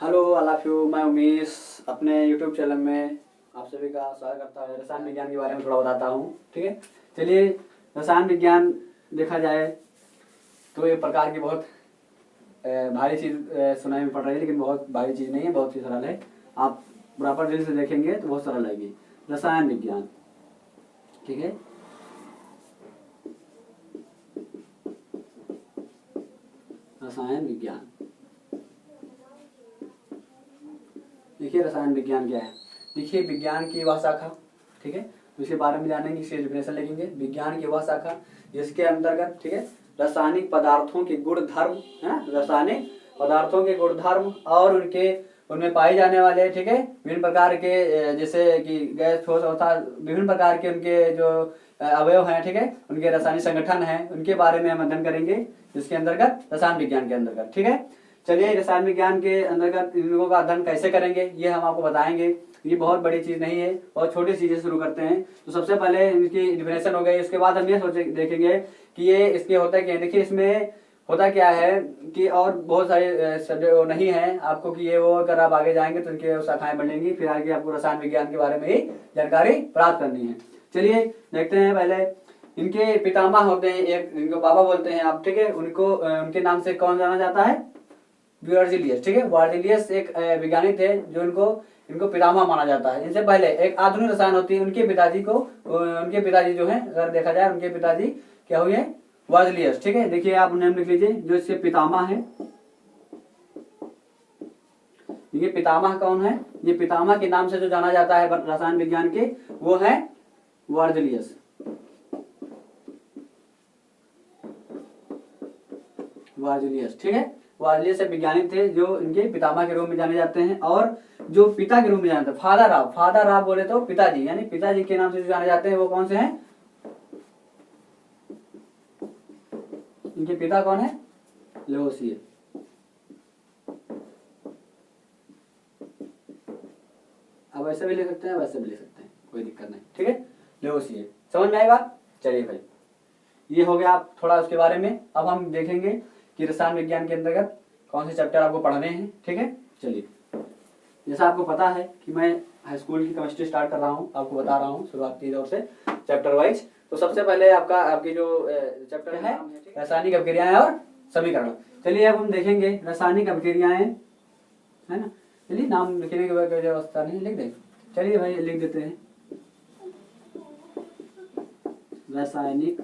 Hello I love you, मैं उमेश अपने YouTube channel में आप सभी का स्वागत करता हूँ। रसायन विज्ञान के बारे में थोड़ा बताता हूँ, ठीक है। चलिए, रसायन विज्ञान देखा जाए तो एक प्रकार की बहुत भारी चीज़ सुनाई में पड़ रही है, लेकिन बहुत भारी चीज़ नहीं है, बहुत ही सरल है। आप बराबर दिल से देखेंगे तो बहुत सरल लगेगी। रसायन विज्ञान, ठीक है। रसायन विज्ञान, देखिए रसायन विज्ञान क्या है। देखिए विज्ञान की वह शाखा, ठीक है, उसके बारे में जानेंगे, इसकी डेफिनेशन लिखेंगे। विज्ञान की वह शाखा जिसके अंतर्गत, ठीक है, रासायनिक पदार्थों के गुण धर्म, है ना, रासायनिक पदार्थों के गुण धर्म और उनमें पाए जाने वाले, ठीक है, विभिन्न प्रकार के जैसे कि गैस, ठोस अर्थात विभिन्न प्रकार के उनके जो अवयव हैं, ठीक है, उनके रासायनिक संगठन हैं, उनके बारे में हम अध्ययन करेंगे जिसके अंतर्गत रसायन विज्ञान के अंतर्गत, ठीक है। चलिए, रसायन विज्ञान के अंतर्गत इन लोगों का अध्ययन कैसे करेंगे ये हम आपको बताएंगे। ये बहुत बड़ी चीज़ नहीं है, बहुत छोटी चीज़ें शुरू करते हैं। तो सबसे पहले इनकी डिफिनेशन हो गई, उसके बाद हम ये देखेंगे कि ये इसके होता क्या है। देखिए इसमें होता क्या है कि और बहुत सारे सब्जेक्ट नहीं है आपको कि ये वो, अगर आप आगे जाएंगे तो इनके शाखाएं बढ़ेंगी, फिर आगे आपको रसायन विज्ञान के बारे में ही जानकारी प्राप्त करनी है। चलिए देखते हैं। पहले इनके पितामह होते हैं, एक इनको बाबा बोलते हैं आप, ठीक है। उनको उनके नाम से कौन जाना जाता है? वर्जिलियस, ठीक है। वर्जिलियस एक वैज्ञानिक थे जो इनको पितामह माना जाता है। इनसे पहले एक आधुनिक रसायन होती है, उनके पिताजी जो हैं, अगर देखा जाए उनके पिताजी क्या हुए? वर्जिलियस, ठीक है। देखिए आप नाम लिख लीजिए जो इसके पितामह है। ये पितामह कौन है? ये पितामह के नाम से जो जाना जाता है रसायन विज्ञान के, वो है वर्जिलियस। वर्जिलियस, ठीक है। वर्जिलियस वैज्ञानिक थे जो इनके पितामह के रूप में जाने जाते हैं, और जो पिता के रूप में जाने जाते हैं फादर राव बोले तो पिताजी, यानी पिताजी के नाम से जो जाने जाते हैं वो कौन से हैं? इनके पिता कौन है? लेवोसिए। अब ऐसे भी ले सकते हैं, वैसे भी ले सकते हैं, कोई दिक्कत नहीं, ठीक है। लेवोसिए, समझ में आई बात? चलिए भाई, ये हो गया आप थोड़ा उसके बारे में। अब हम देखेंगे कि रसायन विज्ञान के अंतर्गत कौन से चैप्टर आपको पढ़ने हैं, ठीक है। चलिए, जैसा आपको पता है कि मैं हाई स्कूल की केमिस्ट्री स्टार्ट कर रहा हूँ, आपको बता रहा हूँ शुरुआती दौर से चैप्टर वाइज। तो सबसे पहले आपकी जो चैप्टर है रासायनिक अभिक्रियाएं और समीकरण। चलिए अब हम देखेंगे रासायनिक अभिक्रियाएं, है ना। चलिए, नाम लिखने की व्यवस्था नहीं, लिख दें। चलिए भाई लिख देते हैं रासायनिक,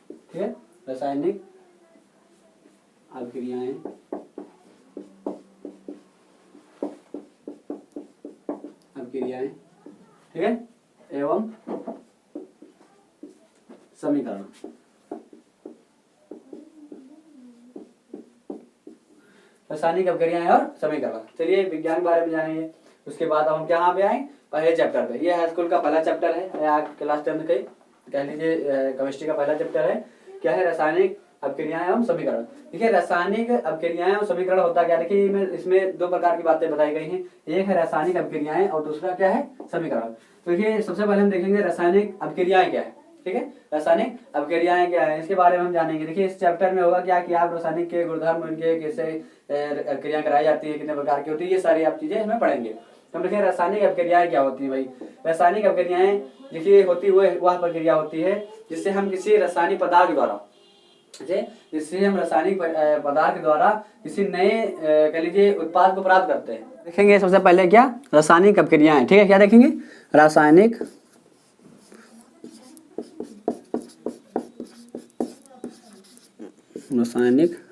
ठीक है, रासायनिक अभिक्रियाएं ठीक है, एवं समीकरण। रासायनिक अभिक्रियाएं और समीकरण। चलिए विज्ञान के बारे में जानेंगे। उसके बाद अब हम कहाँ पे आए? पहले चैप्टर पे। ये हाई स्कूल का पहला चैप्टर है, या क्लास 10 के कह लीजिए केमिस्ट्री का पहला चैप्टर है। क्या है? रासायनिक अभिक्रियाएं एवं समीकरण। देखिए रासायनिक अभिक्रियाएं और समीकरण होता क्या? देखिए इसमें दो प्रकार की बातें बताई गई हैं। एक है रासायनिक अभिक्रियाएं और दूसरा क्या है? समीकरण। तो देखिए सबसे पहले हम देखेंगे रासायनिक अभिक्रियाएं क्या है, ठीक है। रासायनिक अभिक्रियाएं क्या है, इसके बारे में हम जानेंगे। देखिए इस चैप्टर में होगा क्या कि आप रासायनिक के गुणधर्म, उनके कैसे क्रिया कराई जाती है, कितने प्रकार की होती है, ये सारी आप चीजें इसमें पढ़ेंगे। तो हम देखिए रासायनिक अभिक्रियाएं क्या होती है भाई। रासायनिक अभिक्रियाएं देखिए होती वह प्रक्रिया होती है जिससे हम किसी रासायनिक पदार्थ द्वारा, जिससे हम रासायनिक पदार्थ द्वारा किसी नए कह लीजिए उत्पाद को प्राप्त करते हैं। देखेंगे सबसे पहले क्या? रासायनिक अभिक्रियाएं, ठीक है। क्या देखेंगे? रासायनिक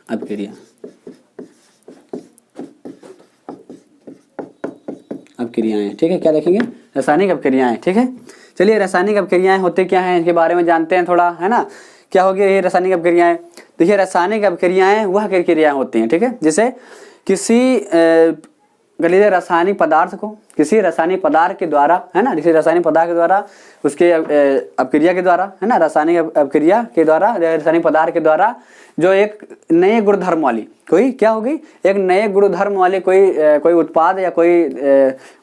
अभिक्रिया, अभिक्रियाएं, ठीक है। क्या देखेंगे? रासायनिक अभिक्रियाएं, ठीक है। चलिए रासायनिक अभिक्रियाएं होते क्या हैं इनके बारे में जानते हैं थोड़ा, है ना। क्या हो गया ये रासायनिक अभिक्रियाएं? देखिए रासायनिक अभिक्रियाएं वह क्रियाएं होती हैं, ठीक है, जैसे किसी रासायनिक पदार्थ को किसी रासायनिक पदार्थ के द्वारा, है ना, किसी रासायनिक पदार्थ के द्वारा उसके अपक्रिया के द्वारा, है ना, रासायनिक अपक्रिया के द्वारा, रासायनिक पदार्थ के द्वारा जो एक नए गुणधर्म वाली कोई क्या होगी, एक नए गुणधर्म वाली कोई उत्पाद या कोई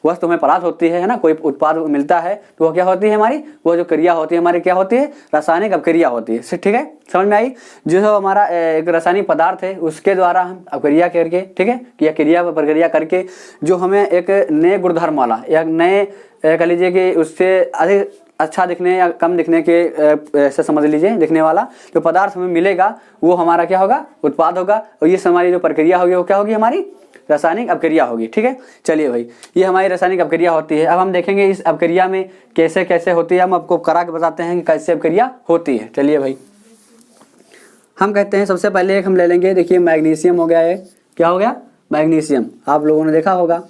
वस्तु हमें प्राप्त होती है ना, कोई उत्पाद मिलता है, तो वो क्या होती है हमारी, वो जो क्रिया होती है हमारी क्या होती है, रासायनिक अपक्रिया होती है। ठीक है, समझ में आई। जो हमारा एक रासायनिक पदार्थ है उसके द्वारा हम अपक्रिया करके, ठीक है, या क्रिया प्रक्रिया करके जो हमें एक नए गुणधर्म वाला या नए कह लीजिए कि उससे अधिक अच्छा दिखने या कम दिखने के ऐसे समझ लीजिए दिखने वाला जो पदार्थ हमें मिलेगा वो हमारा क्या होगा, उत्पाद होगा। और ये हमारी जो प्रक्रिया होगी वो क्या होगी, हमारी रासायनिक अपक्रिया होगी। ठीक है, चलिए भाई, ये हमारी रासायनिक अपक्रिया होती है। अब हम देखेंगे इस अपक्रिया में कैसे कैसे होती है, हम आपको करा के बताते हैं कि कैसे अपक्रिया होती है। चलिए भाई, हम कहते हैं सबसे पहले एक हम ले लेंगे, देखिए मैग्नीशियम हो गया है, क्या हो गया, मैग्नीशियम, आप लोगों ने देखा होगा।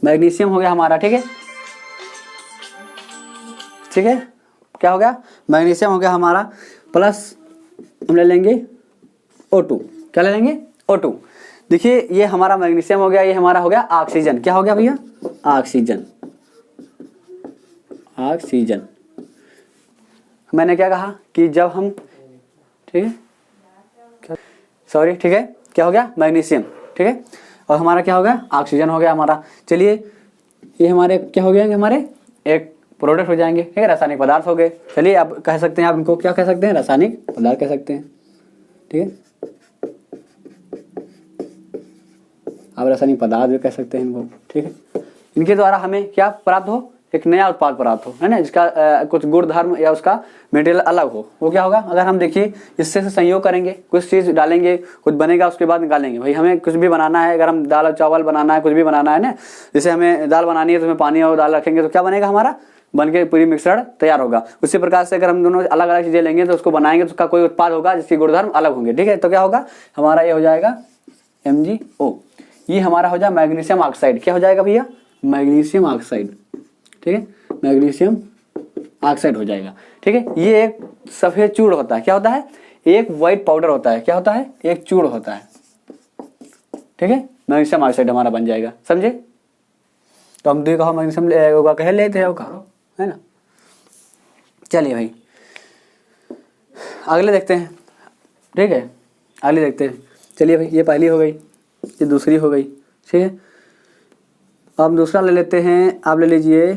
मैग्नीशियम हो गया हमारा, ठीक है, ठीक है, क्या हो गया, मैग्नीशियम हो गया हमारा, प्लस हम ले लेंगे O2, क्या ले लेंगे, O2। देखिए ये हमारा मैग्नीशियम हो गया, ये हमारा हो गया ऑक्सीजन, क्या हो गया भैया, ऑक्सीजन, ऑक्सीजन। मैंने क्या कहा कि जब हम, ठीक है, सॉरी, ठीक है, क्या हो गया, मैग्नीशियम, ठीक है, और हमारा क्या हो गया, ऑक्सीजन हो गया हमारा। चलिए ये हमारे क्या हो गया, हमारे एक प्रोडक्ट हो जाएंगे, ठीक है, रासायनिक पदार्थ हो गए। चलिए आप कह सकते हैं, आप इनको क्या कह सकते हैं, रासायनिक पदार्थ कह सकते हैं, ठीक है, आप रासायनिक पदार्थ भी कह सकते हैं इनको, ठीक है। इनके द्वारा हमें क्या प्राप्त हो, एक नया उत्पाद प्राप्त हो, है ना, जिसका कुछ गुण धर्म या उसका मटेरियल अलग हो, वो क्या होगा, अगर हम देखिए इससे संयोग करेंगे, कुछ चीज़ डालेंगे, कुछ बनेगा, उसके बाद निकालेंगे। भाई हमें कुछ भी बनाना है, अगर हम दाल चावल बनाना है, कुछ भी बनाना है ना, जैसे हमें दाल बनानी है तो उसमें पानी और दाल रखेंगे तो क्या बनेगा, हमारा बन के पूरी मिक्सचर तैयार होगा। उसी प्रकार से अगर हम दोनों अलग अलग चीज़ें लेंगे तो उसको बनाएंगे तो उसका कोई उत्पाद होगा जिसके गुणधर्म अलग होंगे, ठीक है। तो क्या होगा, हमारा ये हो जाएगा MgO, ये हमारा हो जाए मैग्नीशियम ऑक्साइड, क्या हो जाएगा भैया, मैग्नीशियम ऑक्साइड, ठीक है, मैग्नीशियम ऑक्साइड हो जाएगा, ठीक है। ये एक सफेद चूर्ण होता है, क्या होता है, एक व्हाइट पाउडर होता है, क्या होता है, एक चूर्ण होता है, ठीक है, मैग्नीशियम ऑक्साइड हमारा बन जाएगा, समझे। तो हम दो कहो मैग्नीशियम कह लेते हैं, है ना। चलिए भाई अगले देखते हैं, ठीक है, अगले देखते हैं। चलिए भाई, ये पहली हो गई, ये दूसरी हो गई, ठीक है। अब दूसरा ले लेते हैं, आप ले लीजिए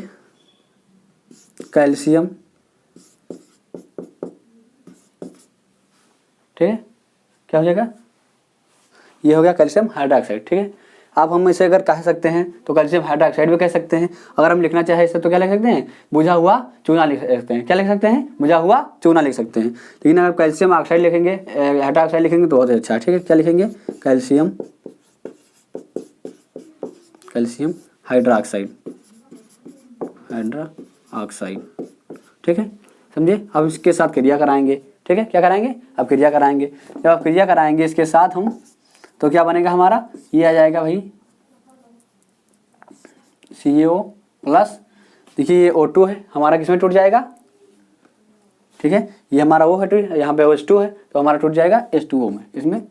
कैल्शियम, ठीक है, क्या हो जाएगा, ये हो गया कैल्शियम हाइड्रोक्साइड, ठीक है। अब हम इसे अगर कह सकते हैं तो कैल्शियम हाइड्रोक्साइड भी कह सकते हैं। अगर हम लिखना चाहे इसे तो क्या लिख सकते हैं, बुझा हुआ चूना लिख सकते हैं, क्या लिख सकते हैं, बुझा हुआ चूना लिख सकते हैं। लेकिन अगर कैल्शियम ऑक्साइड लिखेंगे, हाइड्रोक्साइड लिखेंगे तो बहुत अच्छा है, ठीक है। क्या लिखेंगे, कैल्शियम, कैल्शियम हाइड्रोक्साइड, हाइड्रोक्साइड, ठीक है, समझे। अब इसके साथ क्रिया कराएंगे, ठीक है, क्या कराएंगे, अब क्रिया कराएंगे। जब आप क्रिया कराएंगे इसके साथ हम, तो क्या बनेगा हमारा, ये आ जाएगा भाई CO प्लस, देखिए ये O2 है हमारा, किसमें टूट जाएगा, ठीक है, ये हमारा O है, यहाँ पे H2 है तो हमारा टूट जाएगा H2O में, इसमें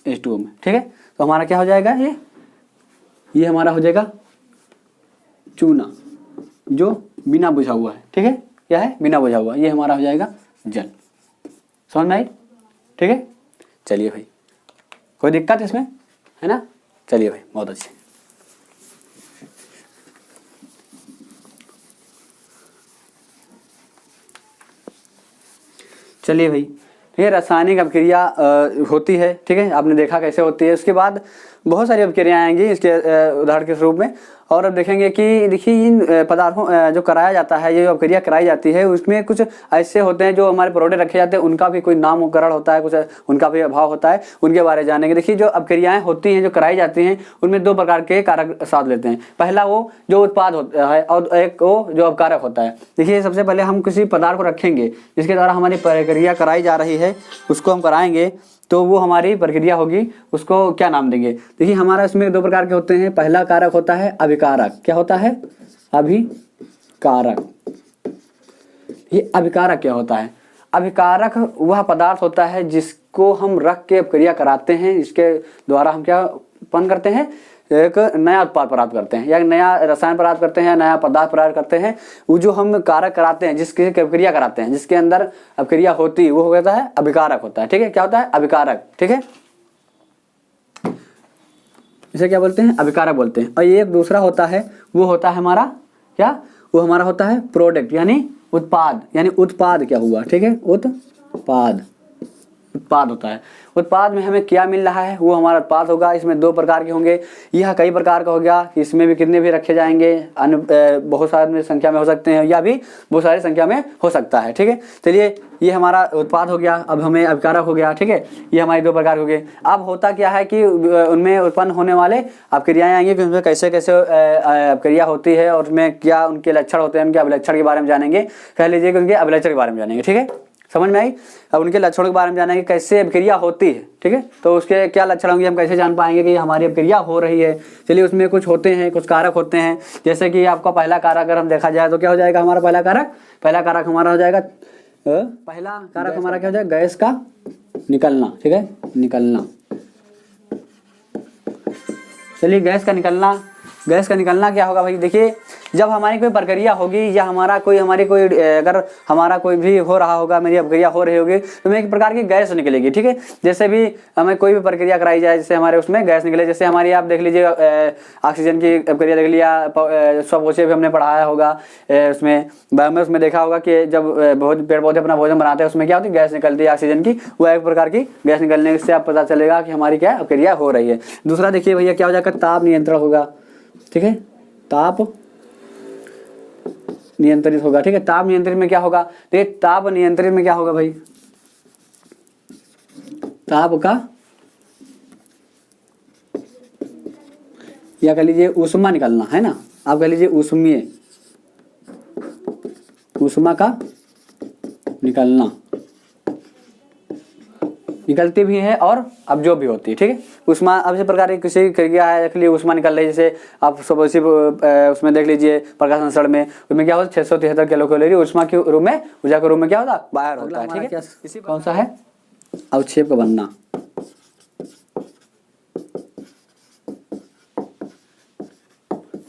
H2O में, ठीक है। तो हमारा क्या हो जाएगा, ये हमारा हो जाएगा चूना जो बिना बुझा हुआ है, ठीक है, क्या है, बिना बुझा हुआ, ये हमारा हो जाएगा जल। समझ में आई, ठीक है। चलिए भाई, कोई दिक्कत इसमें, है ना। चलिए भाई, बहुत अच्छे। चलिए भाई, ये रासायनिक अपक्रिया होती है, ठीक है, आपने देखा कैसे होती है। उसके बाद बहुत सारी अपक्रियाएं आएंगी इसके उदाहरण के स्वरूप में। और अब देखेंगे कि देखिए इन पदार्थों जो कराया जाता है, ये जो अपक्रिया कराई जाती है, उसमें कुछ ऐसे होते हैं जो हमारे प्रोडक्ट रखे जाते हैं, उनका भी कोई नामकरण होता है, कुछ उनका भी अभाव होता है, उनके बारे में जानेंगे। देखिए जो अपक्रियाएं होती हैं जो कराई जाती हैं, उनमें दो प्रकार के कारक साथ लेते हैं। पहला वो जो उत्पाद होता है और एक वो जो अपकारक होता है। देखिए सबसे पहले हम किसी पदार्थ को रखेंगे जिसके द्वारा हमारी प्रक्रिया कराई जा रही है, उसको हम कराएंगे तो वो हमारी प्रक्रिया होगी, उसको क्या नाम देंगे। देखिए हमारा इसमें दो प्रकार के होते हैं। पहला कारक होता है अभिकारक, क्या होता है, अभिकारक। ये अभिकारक क्या होता है, अभिकारक वह पदार्थ होता है जिसको हम रख के अपक्रिया कराते हैं, इसके द्वारा हम क्या उत्पन्न करते हैं, एक नया उत्पाद प्राप्त करते हैं या नया रसायन प्राप्त करते हैं, नया पदार्थ प्राप्त करते हैं। वो जो हम कारक कराते हैं, जिसकी अपक्रिया कराते हैं, जिसके अंदर अपक्रिया होती है, वो होता है अभिकारक होता है। ठीक है, क्या होता है, अभिकारक। ठीक है, इसे क्या बोलते हैं, अभिकारक बोलते हैं। और ये एक दूसरा होता है, वो होता है हमारा क्या, वो हमारा होता है प्रोडक्ट यानी उत्पाद, यानी उत्पाद क्या हुआ, ठीक है, उत्पाद होता है। उत्पाद में हमें क्या मिल रहा है, वो हमारा उत्पाद होगा। इसमें 2 प्रकार के होंगे, यह कई प्रकार का हो गया, इसमें भी कितने भी रखे जाएंगे, बहुत सारी संख्या में हो सकते हैं या भी बहुत सारी संख्या में हो सकता है। ठीक है, चलिए ये हमारा उत्पाद हो गया, अब हमें अभिकारक हो गया। ठीक है, ये हमारे 2 प्रकार हो गए। अब होता क्या है कि उनमें उत्पन्न होने वाले अपक्रियाएं आएंगी कि उनमें कैसे कैसे अपक्रिया होती है और उसमें क्या उनके लक्षण होते हैं, उनके अभिलक्षण के बारे में जानेंगे। कह लीजिए कि उनके अभिलक्षण के बारे में जानेंगे। ठीक है, समझ में आई। अब उनके लक्षणों के बारे में जानेंगे, कैसे अपक्रिया होती है। ठीक है, तो उसके क्या लक्षण होंगे, हम कैसे जान पाएंगे कि हमारी अपक्रिया हो रही है। चलिए, उसमें कुछ होते हैं, कुछ कारक होते हैं। जैसे कि आपका पहला कारक अगर हम देखा जाए तो क्या हो जाएगा हमारा पहला कारक हमारा हो जाएगा, पहला कारक हमारा क्या हो जाएगा, गैस का निकलना। ठीक है, निकलना। चलिए, गैस का निकलना क्या होगा भाई, देखिए जब हमारी कोई प्रक्रिया होगी या अगर हमारा कोई भी हो रहा होगा, मेरी अपक्रिया हो रही होगी, तो में एक प्रकार की गैस निकलेगी। ठीक है, जैसे भी हमें कोई भी प्रक्रिया कराई जाए, जैसे हमारे उसमें गैस निकले, जैसे हमारी आप देख लीजिए ऑक्सीजन की अपक्रिया देख लिया, स्वपोषी भी हमने पढ़ाया होगा, उसमें देखा होगा कि जब बहुत पेड़ पौधे अपना भोजन बनाते हैं, उसमें क्या होती है, गैस निकलती है ऑक्सीजन की। वो एक प्रकार की गैस निकलने से आप पता चलेगा कि हमारी क्या अपक्रिया हो रही है। दूसरा देखिए भैया क्या हो जाएगा, ताप नियंत्रण होगा। ठीक है, ताप नियंत्रित होगा। ठीक है, ताप नियंत्रित में क्या होगा, देखिए ताप नियंत्रित में क्या होगा भाई, ताप का या कह लीजिए ऊष्मा निकलना है ना, आप कह लीजिए ऊष्मा का निकलती भी है और अब जो भी होती है। ठीक है, ऊष्मा अब इस प्रकार की किसी क्रिया है, देख लीजिए ऊष्मा निकल रही है, जैसे आप स्वपोषी उसमें देख लीजिए प्रकाश संसरण में, उसमें क्या होता है 673 किलो कैलोरी ऊष्मा के रूप में, ऊर्जा के रूप में क्या होता है, बाहर होता है। ठीक है, इसी कौन सा है, अवक्षेप का बनना।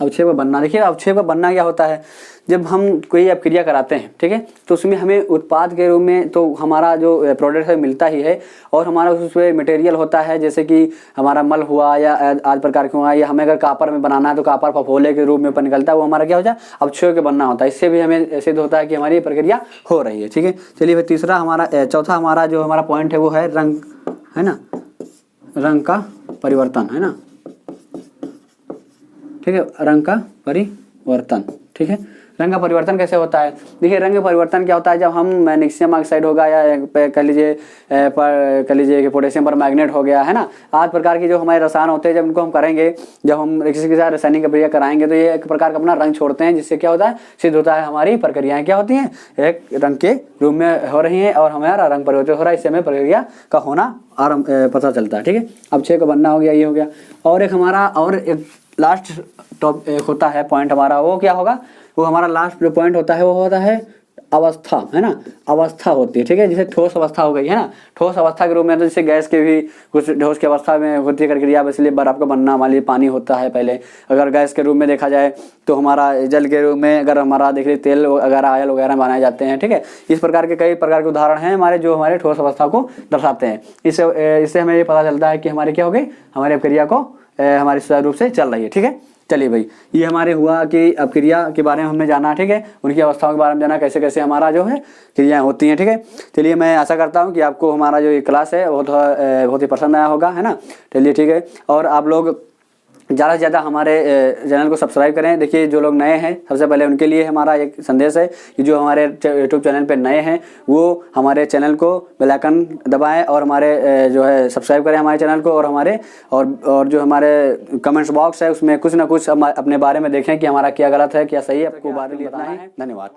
अवक्षेप का बनना, देखिए अवक्षेप का बनना क्या होता है, जब हम कोई अपक्रिया कराते हैं, ठीक है, तो उसमें हमें उत्पाद के रूप में तो हमारा जो प्रोडक्ट है मिलता ही है, और हमारा उसमें मटेरियल होता है, जैसे कि हमारा मल हुआ या आदि प्रकार के हुआ, या हमें अगर कापर में बनाना है तो कापर फफोले के रूप में ऊपर निकलता है, वो हमारा क्या हो जाए, अवक्षेप का बनना होता है। इससे भी हमें सिद्ध होता है कि हमारी प्रक्रिया हो रही है। ठीक है, चलिए फिर चौथा हमारा जो हमारा पॉइंट है वो है रंग, है ना, रंग का परिवर्तन, है ना। ठीक है, रंग का परिवर्तन। ठीक है, रंग का परिवर्तन कैसे होता है, देखिए रंग का परिवर्तन क्या होता है, जब हम मैग्नीशियम ऑक्साइड होगा या कह लीजिए कि पोटेशियम पर मैग्नेट हो गया, है ना, आदि प्रकार की जो हमारे रसायन होते हैं, जब उनको हम करेंगे, जब हम किसी के साथ रासायनिक क्रिया कराएंगे तो ये एक प्रकार का अपना रंग छोड़ते हैं, जिससे क्या होता है, सिद्ध होता है हमारी प्रक्रियाएं क्या होती हैं, एक रंग के रूप में हो रही हैं और हमारा रंग परिवर्तन हो रहा है, इससे हमें प्रक्रिया का होना पता चलता है। ठीक है, अब 6 का बनना हो गया, ये हो गया। और एक हमारा और एक लास्ट टॉप होता है पॉइंट हमारा, वो क्या होगा, वो हमारा लास्ट जो पॉइंट होता है वो होता है अवस्था, है ना, अवस्था होती है। ठीक है, जैसे ठोस अवस्था हो गई, है ना, ठोस अवस्था के रूप में तो जैसे गैस के भी कुछ ठोस की अवस्था में होती है प्रक्रिया, इसलिए बर्फ का बनना, मान लीजिए पानी होता है पहले, अगर गैस के रूप में देखा जाए तो हमारा जल के रूप में अगर हमारा देख लीजिए तेल वगैरह ऑयल वगैरह बनाए जाते हैं। ठीक है, इस प्रकार के कई प्रकार के उदाहरण हैं हमारे जो हमारे ठोस अवस्था को दर्शाते हैं। इससे हमें ये पता चलता है कि हमारी क्या हो गई, हमारी प्रक्रिया को हमारी सुचारू रूप से चल रही है। ठीक है, चलिए भाई, ये हमारे हुआ कि अपक्रिया के बारे में हमने जाना। ठीक है, उनकी अवस्थाओं के बारे में जाना, कैसे कैसे हमारा जो है क्रियाएं होती हैं। ठीक है, चलिए मैं आशा करता हूँ कि आपको हमारा जो ये क्लास है बहुत ही पसंद आया होगा, है ना। चलिए ठीक है, और आप लोग ज़्यादा से ज़्यादा हमारे चैनल को सब्सक्राइब करें। देखिए जो लोग नए हैं, सबसे पहले उनके लिए हमारा एक संदेश है कि जो हमारे यूट्यूब चैनल पे नए हैं वो हमारे चैनल को बेल आइकन दबाएं और हमारे जो है सब्सक्राइब करें हमारे चैनल को, और हमारे और जो हमारे कमेंट्स बॉक्स है उसमें कुछ ना कुछ अपने बारे में देखें कि हमारा क्या गलत है क्या सही है, आपको बारे में बताना है। धन्यवाद।